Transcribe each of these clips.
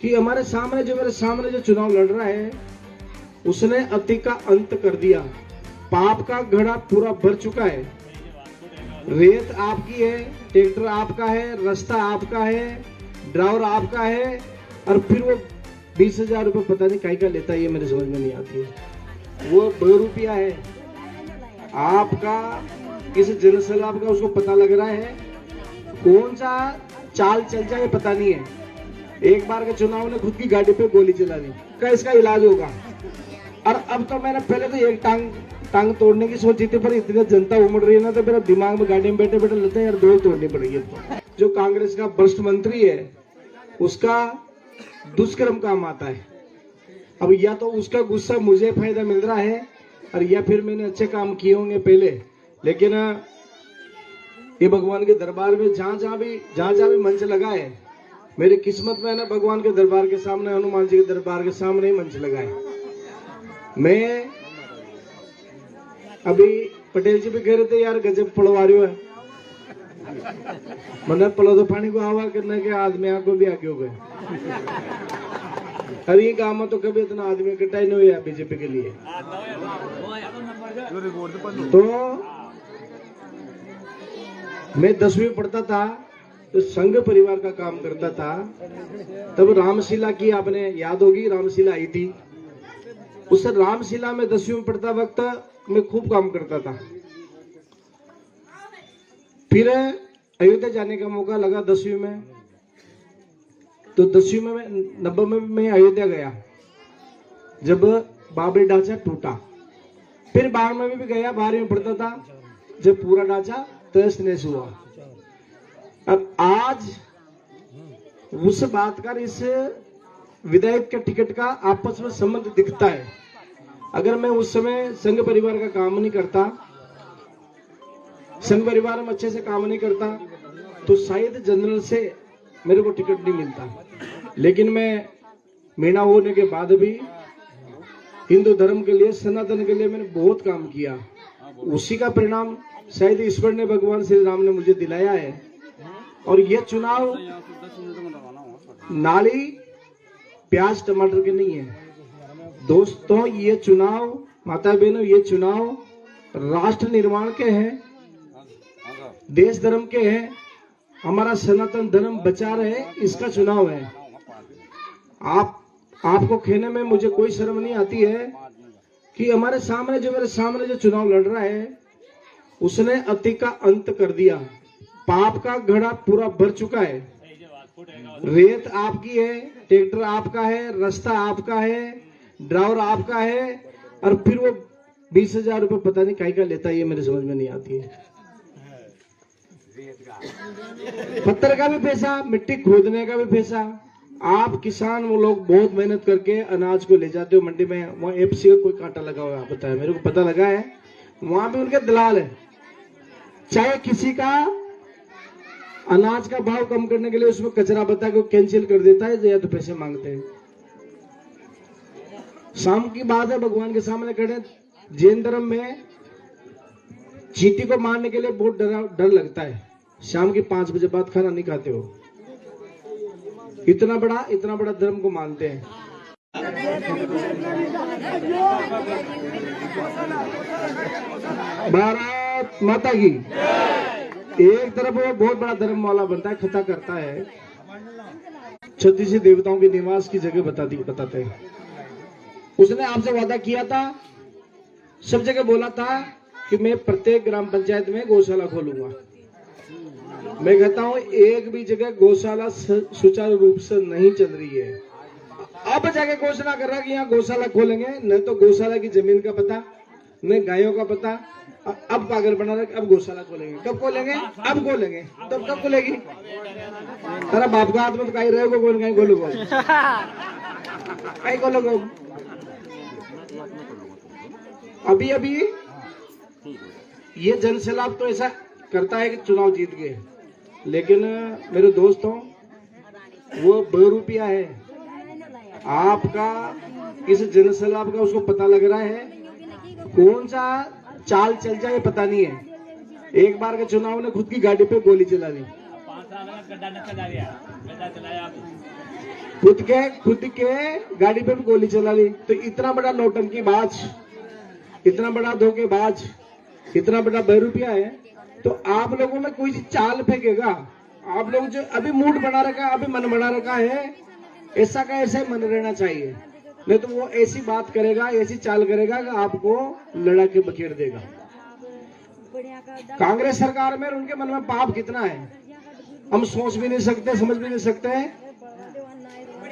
कि हमारे सामने जो मेरे सामने जो चुनाव लड़ रहा है उसने अति का अंत कर दिया। पाप का घड़ा पूरा भर चुका है। रेत आपकी है, ट्रैक्टर आपका है, रास्ता आपका है, ड्राइवर आपका है, और फिर वो 20,000 रुपये पता नहीं काहे का लेता है, ये मेरे समझ में नहीं आती है। वो 2 रुपया है आपका, किसी जनसैलाब का उसको पता लग रहा है, कौन सा चाल चल जाए पता नहीं है। एक बार के चुनाव ने खुद की गाड़ी पे गोली चला दी, क्या इसका इलाज होगा? और अब तो मैंने पहले तो एक टांग तोड़ने की सोची थी, पर इतनी जनता उमड़ रही है ना, तो मेरा दिमाग में गाड़ी में बैठे बैठे लगता है यार 2 तोड़नी पड़ेगी। जो कांग्रेस का भ्रष्ट मंत्री है उसका दुष्कर्म काम आता है। अब या तो उसका गुस्सा मुझे फायदा मिल रहा है, और या फिर मैंने अच्छे काम किए होंगे पहले, लेकिन ये भगवान के दरबार में जहां जहां भी मंच लगा है, मेरी किस्मत में ना भगवान के दरबार के सामने, हनुमान जी के दरबार के सामने ही मंच लगा है। मैं अभी पटेल जी भी कह रहे थे यार गजब पड़वा रहे हो है, मतलब पलो तो पानी को हवा करने के आदमी को भी आगे हो गए। अरे ये गांव में तो कभी इतना आदमी इकट्ठा ही नहीं हुआ बीजेपी के लिए। तो मैं 10वीं पढ़ता था तो संघ परिवार का काम करता था, तब रामशिला की आपने याद होगी, रामशिला आई थी। उस रामशिला में 10वीं में पढ़ता वक्त मैं खूब काम करता था। फिर अयोध्या जाने का मौका लगा 10वीं में, तो 10वीं में 90 में मैं अयोध्या गया जब बाबरी ढांचा टूटा। फिर 12 में भी गया, 12वीं में पढ़ता था जब पूरा ढांचा तहस नहस हुआ। अब आज उस बात का, इस विधायक के टिकट का आपस में संबंध दिखता है। अगर मैं उस समय संघ परिवार का काम नहीं करता, संघ परिवार में अच्छे से काम नहीं करता, तो शायद जनरल से मेरे को टिकट नहीं मिलता। लेकिन मैं मीणा होने के बाद भी हिंदू धर्म के लिए, सनातन के लिए मैंने बहुत काम किया। उसी का परिणाम शायद ईश्वर ने, भगवान श्री राम ने मुझे दिलाया है। और ये चुनाव नाली प्याज टमाटर के नहीं है दोस्तों, ये चुनाव, माता बहनों, ये चुनाव राष्ट्र निर्माण के हैं, देश धर्म के हैं, हमारा सनातन धर्म बचा रहे, इसका चुनाव है। आपको कहने में मुझे कोई शर्म नहीं आती है कि हमारे सामने जो मेरे सामने जो चुनाव लड़ रहा है उसने अति का अंत कर दिया। पाप का घड़ा पूरा भर चुका है। रेत आपकी है, ट्रैक्टर आपका है, रास्ता आपका है, ड्राइवर आपका है, और फिर वो 20,000 रुपये पता नहीं काहे का लेता है, ये मेरे समझ में नहीं आती है। पत्थर का भी पैसा, मिट्टी खोदने का भी पैसा। आप किसान वो लोग बहुत मेहनत करके अनाज को ले जाते हो मंडी में, वहाँ एफसी का कोई कांटा लगा हुआ है, बताया मेरे को पता लगा है, वहां भी उनके दलाल है। चाहे किसी का अनाज का भाव कम करने के लिए उसमें कचरा बता के कैंसिल कर देता है, या तो पैसे मांगते हैं। शाम की बात है, भगवान के सामने खड़े, जैन धर्म में चींटी को मारने के लिए बहुत डर लगता है। शाम के 5 बजे बाद खाना नहीं खाते हो, इतना बड़ा धर्म को मानते हैं। भारत माता की। एक तरफ वो बहुत बड़ा धर्म वाला बनता है, खता करता है, 36 देवताओं के निवास की जगह बताते हैं। उसने आपसे वादा किया था, सब जगह बोला था कि मैं प्रत्येक ग्राम पंचायत में गौशाला खोलूंगा। मैं कहता हूं एक भी जगह गौशाला सुचारू रूप से नहीं चल रही है। अब जाके घोषणा कर रहा कि यहाँ गौशाला खोलेंगे, न तो गौशाला की जमीन का पता, न गायों का पता। अब पागल बना रहे, अब गौशाला खोलेंगे। कब खोलेंगे? अब खोलेंगे। तो कब खुलेगी? तेरा बाप का हाथ में तो कहीं रहेगा, कौन कहीं खोलूंगा, कहीं खोलोगे। अभी ये जनसैलाब तो ऐसा करता है कि चुनाव जीत गए, लेकिन मेरे दोस्तों वो 2 रुपया है आपका, किस जनसैलाब का उसको पता लग रहा है, कौन सा चाल चल जाए पता नहीं है। एक बार के चुनाव ने खुद की गाड़ी पे गोली चला दी। खुद के गाड़ी पे भी गोली चला ली। तो इतना बड़ा नौटंकीबाज, इतना बड़ा धोखेबाज, इतना बड़ा बहरूपिया है, तो आप लोगों में कोई चाल फेंकेगा? आप लोग जो अभी मूड बना रखा है, अभी मन बना रखा है, ऐसा का ऐसा ही मन रहना चाहिए, नहीं तो वो ऐसी बात करेगा, ऐसी चाल करेगा कि आपको लड़ा के बखेर देगा। कांग्रेस सरकार में उनके मन में पाप कितना है हम सोच भी नहीं सकते, समझ भी नहीं सकते।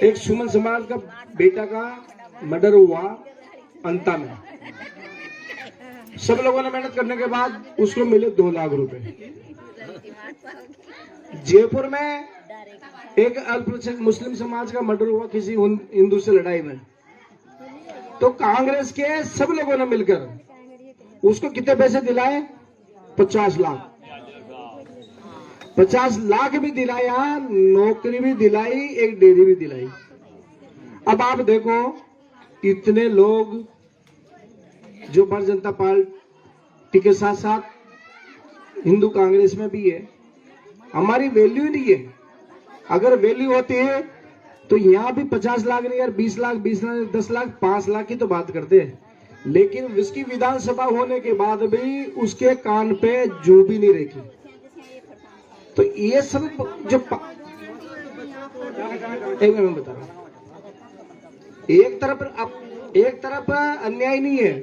एक सुमन समाज का बेटा का मर्डर हुआ अंता में, सब लोगों ने मेहनत करने के बाद उसको मिले 2 लाख रुपए। जयपुर में एक अल्पसंख्यक मुस्लिम समाज का मर्डर हुआ किसी हिंदू से लड़ाई में, तो कांग्रेस के सब लोगों ने मिलकर उसको कितने पैसे दिलाए? 50 लाख। 50 लाख भी दिलाया, नौकरी भी दिलाई, एक डेयरी भी दिलाई। अब आप देखो, इतने लोग जो भारतीय जनता पार्टी के साथ साथ हिंदू कांग्रेस में भी है, हमारी वैल्यू नहीं है। अगर वैल्यू होती है तो यहाँ भी 50 लाख नहीं यार, 20 लाख, 10 लाख, 5 लाख की तो बात करते हैं, लेकिन उसकी विधानसभा होने के बाद भी उसके कान पे जो भी नहीं रखी। तो ये सब जो एक मिनट बता रहा हूं, एक तरफ अन्याय नहीं है,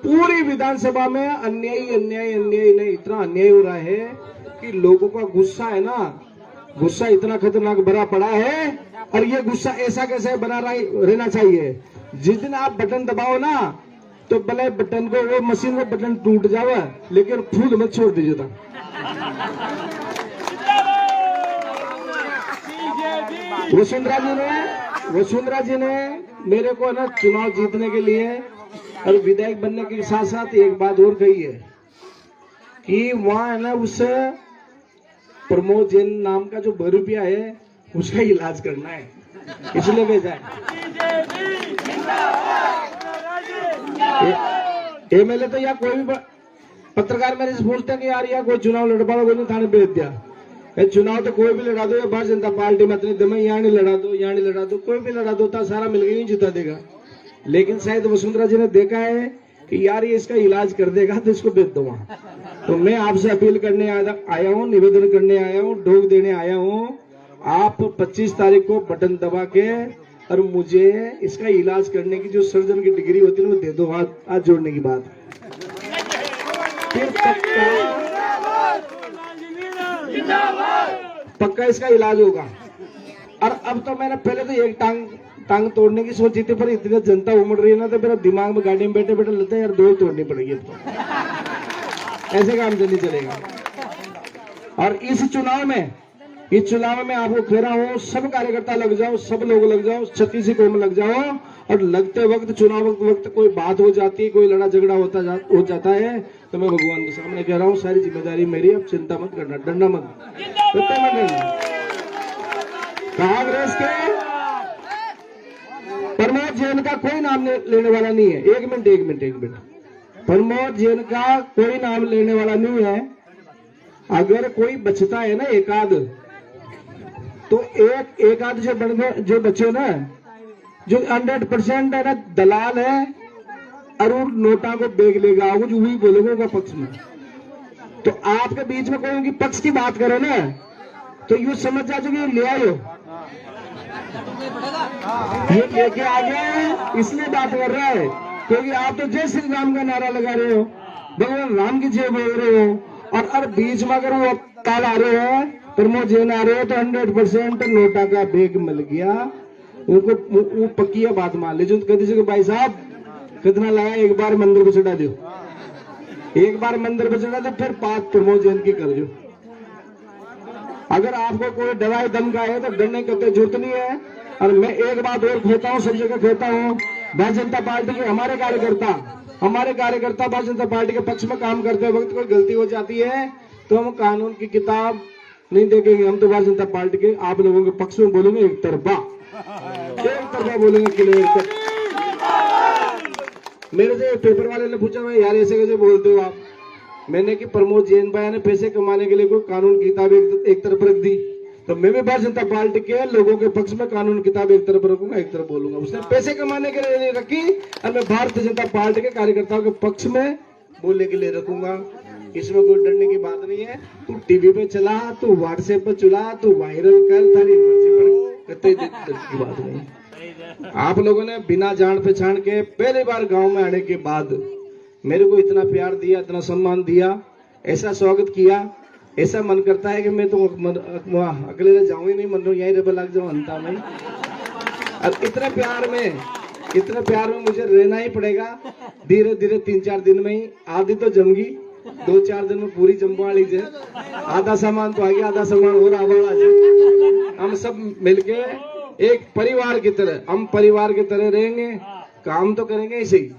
पूरी विधानसभा में अन्याय नहीं, इतना अन्याय हो रहा है कि लोगों का गुस्सा है ना, गुस्सा इतना खतरनाक भरा पड़ा है। और ये गुस्सा ऐसा कैसे बना रहना चाहिए, जिस दिन आप बटन दबाओ ना तो भले बटन को, वो मशीन में बटन टूट जावे, लेकिन फूल मत छोड़ दीजिए था। वसुंधरा जी ने मेरे को ना चुनाव जीतने के लिए और विधायक बनने के साथ साथ एक बात और कही है कि वहां है ना उस प्रमोद जैन नाम का जो बहरूपिया है उसका इलाज करना है, इसलिए भेजा है। एमएलए तो या कोई भी पत्रकार मेरे से पूछते हैं कि यार कोई चुनाव लड़ पाओ, कोई थाने भेज दिया। चुनाव तो कोई भी लड़ा दो, भारतीय जनता पार्टी में इतनी दम, यहाँ नहीं लड़ा दो, कोई भी लड़ा दो, सारा मिलकर ही जिता देगा। लेकिन शायद वसुंधरा जी ने देखा है कि यार ये इसका इलाज कर देगा तो इसको भेज दो वहां। तो मैं आपसे अपील करने आया हूँ, निवेदन करने आया हूँ, डोक देने आया हूँ, आप 25 तारीख को बटन दबा के और मुझे इसका इलाज करने की जो सर्जन की डिग्री होती है वो दे दो, हाथ जोड़ने की बात। फिर पक्का इसका इलाज होगा। और अब तो मैंने पहले तो एक टांग तोड़ने की सोची थी, पर इतनी जनता उमड़ रही है ना, तो मेरा दिमाग में गाड़ी में बैठे बैठे लगता है यार 2 ही तोड़नी पड़ेगी अब तो। ऐसे काम से नहीं चलेगा। और इस चुनाव में आपको कह रहा हूँ, सब कार्यकर्ता लग जाओ, सब लोग लग जाओ, 36 कौम लग जाओ। और लगते वक्त, चुनाव वक्त कोई बात हो जाती है, कोई लड़ा झगड़ा हो जाता है, तो मैं भगवान के सामने कह रहा हूँ सारी जिम्मेदारी मेरी, अब चिंता मत करना, डरना मत, कांग्रेस के प्रमोद जैन का कोई नाम लेने वाला नहीं है। एक मिनट, प्रमोद जैन का कोई नाम लेने वाला नहीं है। अगर कोई बचता है ना एकाध, तो एक आध जो बच्चे ना, जो 100% है ना दलाल है, और वो नोटा को बेच लेगा, वो जो वही बोलेगा उनका पक्ष में। तो आपके बीच में कोई उनकी पक्ष की बात करे ना, तो यूं समझ जाओ कि ले आयो, ये लेके आ गया, इसलिए बात कर रहा है, क्योंकि आप तो जय श्री राम का नारा लगा रहे हो, भगवान राम की जय बोल रहे हो, और बीच में अगर वो काल आ रहे हो, प्रमोद जैन आ रहे हो, तो 100% नोटा का बेग मिल गया उनको। वो पक्की बात मान लीजिए, तो कह दीजिए भाई साहब कितना लाया, एक बार मंदिर पर चढ़ा दो, फिर बात प्रमोद जैन की कर दो। अगर आपको कोई दवाई दम का है तो डरने की कोई जरूरत नहीं है। और मैं एक बात और कहता हूँ, सब जगह कहता हूँ, भारतीय जनता पार्टी के हमारे कार्यकर्ता भारतीय जनता पार्टी के पक्ष में काम करते वक्त कोई गलती हो जाती है तो हम कानून की किताब नहीं देखेंगे, हम तो भारतीय जनता पार्टी के आप लोगों के पक्ष में बोलेंगे, एक तरफा बोलेंगे, क्लियर कर। मेरे से पेपर वाले ने पूछा भाई यार ऐसे कैसे बोलते हो आप, मैंने कि प्रमोद जैन भाई ने पैसे कमाने के लिए कोई कानून की किताब एक तरफ रख दी, तो मैं भी भारतीय जनता पार्टी के लोगों के पक्ष में कानून किताब एक तरफ रखूंगा, एक तरफ बोलूंगा। उसने पैसे कमाने के लिए नहीं रखी और मैं भारतीय जनता पार्टी के कार्यकर्ताओं के पक्ष में बोलने के लिए रखूंगा। इसमें कोई डरने की बात नहीं है। तू टीवी पे चला, तू व्हाट्सएप पे चला, तू वायरल कर, थारी मर्जी पर, की बात नहीं। आप लोगों ने बिना जान पहचान के पहली बार गांव में आने के बाद मेरे को इतना प्यार दिया, इतना सम्मान दिया, ऐसा स्वागत किया, ऐसा मन करता है कि मैं तो अकेले जाऊं ही नहीं, मन रो यहीं रेबल लग जाऊं अंता में। अब इतने प्यार में मुझे रहना ही पड़ेगा। धीरे धीरे 3-4 दिन में ही आधी तो जमगी, 2-4 दिन में पूरी जमवा लीजिए। आधा सामान तो आ गया, आधा सामान और आवाज है। हम सब मिलके एक परिवार की तरह, हम परिवार की तरह रहेंगे, काम तो करेंगे ऐसे ही।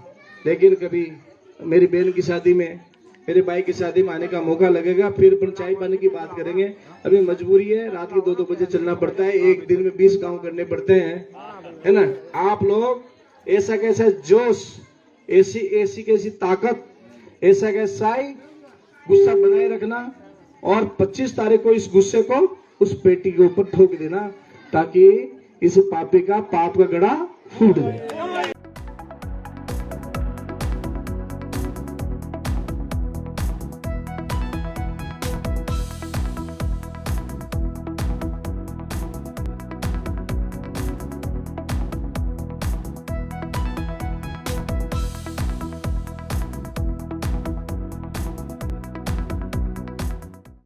लेकिन कभी मेरी बहन की शादी में, मेरे भाई की शादी में आने का मौका लगेगा, फिर अपन चाय पानी की बात करेंगे। अभी मजबूरी है, रात के 2-2 बजे चलना पड़ता है, एक दिन में 20 काम करने पड़ते हैं, है ना। आप लोग ऐसा कैसा जोश, ऐसी कैसी ताकत, ऐसा कैसा ही गुस्सा बनाए रखना और 25 तारीख को इस गुस्से को उस पेटी के ऊपर ठोक देना, ताकि इस पापी का पाप का गड़ा फूट जाए।